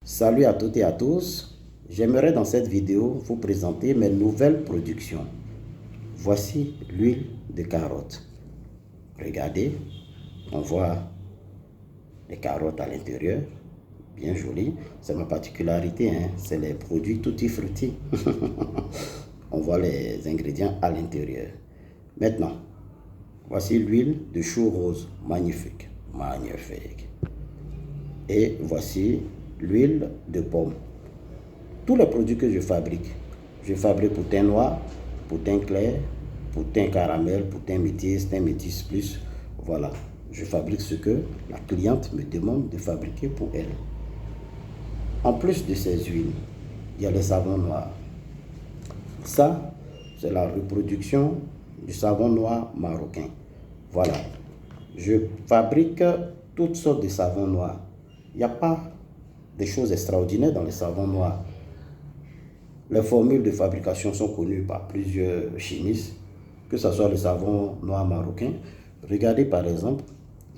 Salut à toutes et à tous. J'aimerais dans cette vidéo vous présenter mes nouvelles productions. Voici l'huile de carotte. Regardez, on voit les carottes à l'intérieur, bien jolies. C'est ma particularité, hein? C'est les produits tutti frutti. On voit les ingrédients à l'intérieur. Maintenant, voici l'huile de chou rose, magnifique, magnifique. Et voici l'huile de pomme. Tous les produits que je fabrique pour teint noir, pour teint clair, pour teint caramel, pour teint métis plus. Voilà, je fabrique ce que la cliente me demande de fabriquer pour elle. En plus de ces huiles, il y a les savons noirs. Ça, c'est la reproduction du savon noir marocain. Voilà, je fabrique toutes sortes de savons noirs. Il n'y a pas des choses extraordinaires dans les savons noirs. Les formules de fabrication sont connues par plusieurs chimistes, que ce soit le savon noir marocain. Regardez par exemple,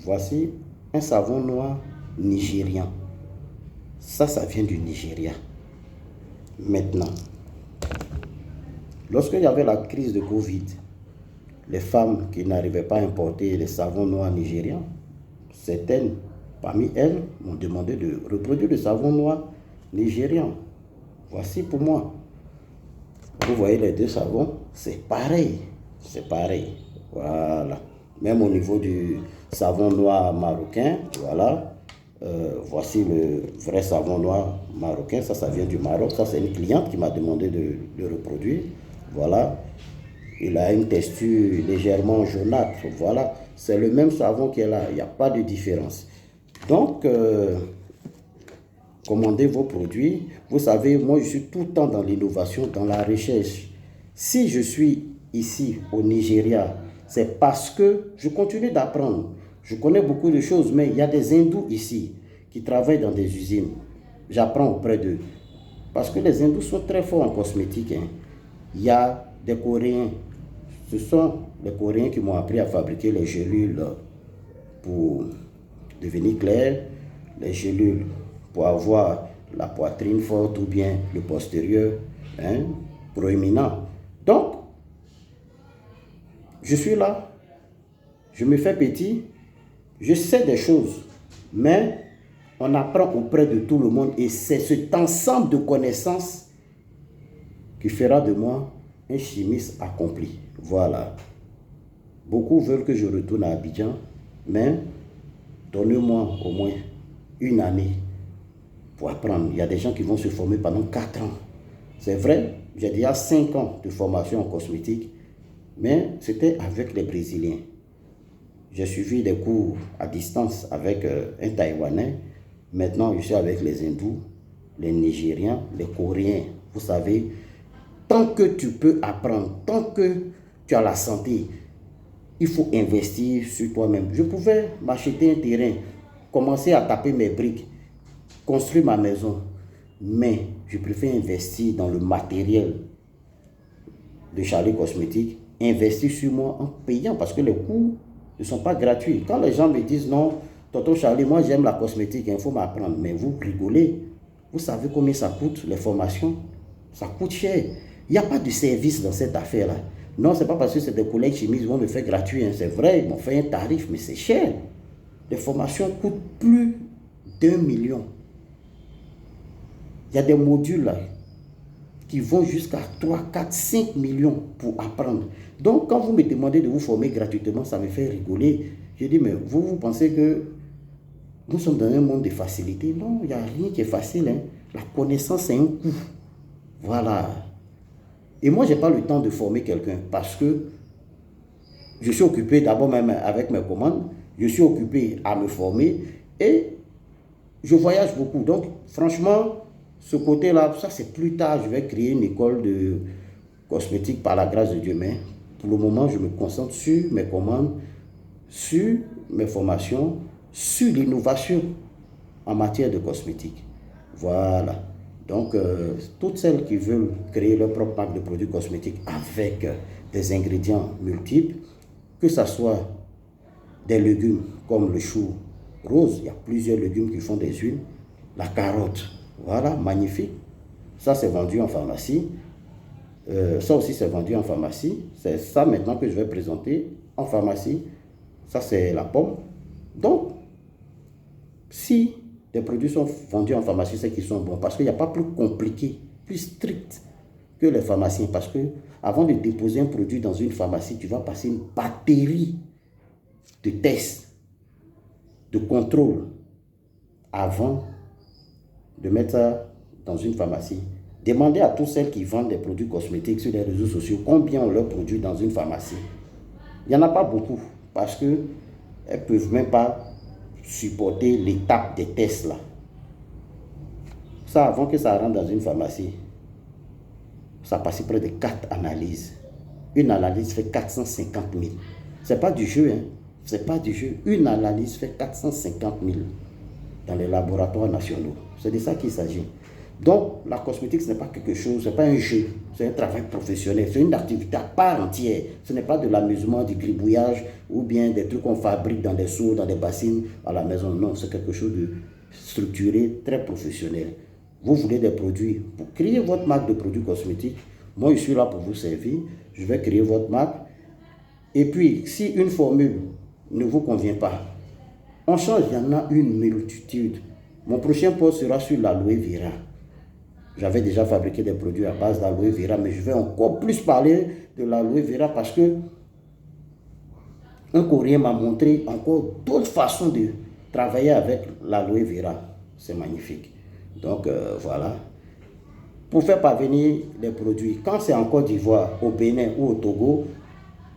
voici un savon noir nigérian. Ça vient du Nigeria. Maintenant, lorsqu'il y avait la crise de Covid, les femmes qui n'arrivaient pas à importer les savons noirs nigérians, certaines parmi elles m'ont demandé de reproduire le savon noir nigérian. Voici pour moi. Vous voyez les deux savons, c'est pareil. C'est pareil. Voilà. Même au niveau du savon noir marocain, voilà. Voici le vrai savon noir marocain. Ça vient du Maroc. Ça, c'est une cliente qui m'a demandé de le reproduire. Voilà. Il a une texture légèrement jaunâtre. Voilà. C'est le même savon qui est là. Il n'y a pas de différence. Donc, commandez vos produits. Vous savez, moi, je suis tout le temps dans l'innovation, dans la recherche. Si je suis ici, au Nigeria, c'est parce que je continue d'apprendre. Je connais beaucoup de choses, mais il y a des hindous ici qui travaillent dans des usines. J'apprends auprès d'eux. Parce que les hindous sont très forts en cosmétique. Hein. Il y a des Coréens. Ce sont les Coréens qui m'ont appris à fabriquer les gélules pour devenir clair, les gélules pour avoir la poitrine forte ou bien le postérieur proéminent. Donc, je suis là, je me fais petit, je sais des choses, mais on apprend auprès de tout le monde et c'est cet ensemble de connaissances qui fera de moi un chimiste accompli. Voilà. Beaucoup veulent que je retourne à Abidjan, mais donnez-moi au moins une année pour apprendre. Il y a des gens qui vont se former pendant 4 ans. C'est vrai, j'ai déjà 5 ans de formation en cosmétique, mais c'était avec les Brésiliens. J'ai suivi des cours à distance avec un Taïwanais. Maintenant, je suis avec les Hindous, les Nigériens, les Coréens. Vous savez, tant que tu peux apprendre, tant que tu as la santé, il faut investir sur toi-même. Je pouvais m'acheter un terrain, commencer à taper mes briques, construire ma maison. Mais je préfère investir dans le matériel de Charlie Cosmétique, investir sur moi en payant parce que les coûts ne sont pas gratuits. Quand les gens me disent non, tonton Charlie, moi j'aime la cosmétique, il faut m'apprendre. Mais vous rigolez. Vous savez combien ça coûte les formations? Ça coûte cher. Il n'y a pas de service dans cette affaire-là. Non, ce n'est pas parce que c'est des collègues chimistes qui vont me faire gratuit. Hein. C'est vrai, ils m'ont fait un tarif, mais c'est cher. Les formations coûtent plus d'1 million. Il y a des modules là qui vont jusqu'à 3, 4, 5 millions pour apprendre. Donc, quand vous me demandez de vous former gratuitement, ça me fait rigoler. Je dis, mais vous pensez que nous sommes dans un monde de facilité? Non, il n'y a rien qui est facile. Hein. La connaissance, c'est un coût. Voilà. Et moi, je n'ai pas le temps de former quelqu'un parce que je suis occupé d'abord même avec mes commandes. Je suis occupé à me former et je voyage beaucoup. Donc, franchement, ce côté-là, ça c'est plus tard, je vais créer une école de cosmétique par la grâce de Dieu. Mais pour le moment, je me concentre sur mes commandes, sur mes formations, sur l'innovation en matière de cosmétique. Voilà. Donc, toutes celles qui veulent créer leur propre marque de produits cosmétiques avec des ingrédients multiples, que ce soit des légumes comme le chou rose, il y a plusieurs légumes qui font des huiles, la carotte, Voilà, magnifique. Ça, c'est vendu en pharmacie. Ça aussi, c'est vendu en pharmacie. C'est ça maintenant que je vais présenter en pharmacie. Ça, c'est la pomme. Donc, si des produits sont vendus en pharmacie, c'est qu'ils sont bons. Parce qu'il n'y a pas plus compliqué, plus strict que les pharmaciens. Parce que avant de déposer un produit dans une pharmacie, tu vas passer une batterie de tests, de contrôle, avant de mettre ça dans une pharmacie. Demandez à toutes celles qui vendent des produits cosmétiques sur les réseaux sociaux combien on leur produit dans une pharmacie. Il n'y en a pas beaucoup parce qu'elles ne peuvent même pas supporter l'étape des tests là. Ça, avant que ça rentre dans une pharmacie, ça passe près de 4 analyses. Une analyse fait 450 000. Ce n'est pas du jeu, hein. C'est pas du jeu. Une analyse fait 450 000 dans les laboratoires nationaux. C'est de ça qu'il s'agit. Donc, la cosmétique, ce n'est pas quelque chose, ce n'est pas un jeu, c'est un travail professionnel, c'est une activité à part entière. Ce n'est pas de l'amusement, du gribouillage ou bien des trucs qu'on fabrique dans des seaux, dans des bassines à la maison. Non, c'est quelque chose de structuré, très professionnel. Vous voulez des produits, pour créer votre marque de produits cosmétiques, moi je suis là pour vous servir, je vais créer votre marque. Et puis, si une formule ne vous convient pas, on change, il y en a une multitude. Mon prochain post sera sur l'aloe vera. J'avais déjà fabriqué des produits à base d'aloe vera, mais je vais encore plus parler de l'aloe vera parce que un Coréen m'a montré encore d'autres façons de travailler avec l'aloe vera. C'est magnifique. Donc voilà. Pour faire parvenir les produits, quand c'est en Côte d'Ivoire, au Bénin ou au Togo,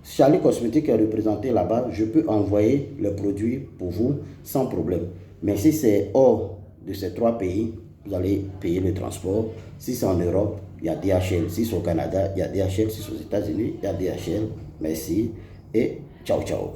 Charlie Cosmétique est représenté là-bas, je peux envoyer les produits pour vous sans problème. Mais si c'est hors de ces 3 pays, vous allez payer le transport. Si c'est en Europe, il y a DHL. Si c'est au Canada, il y a DHL. Si c'est aux États-Unis, il y a DHL. Merci et ciao, ciao.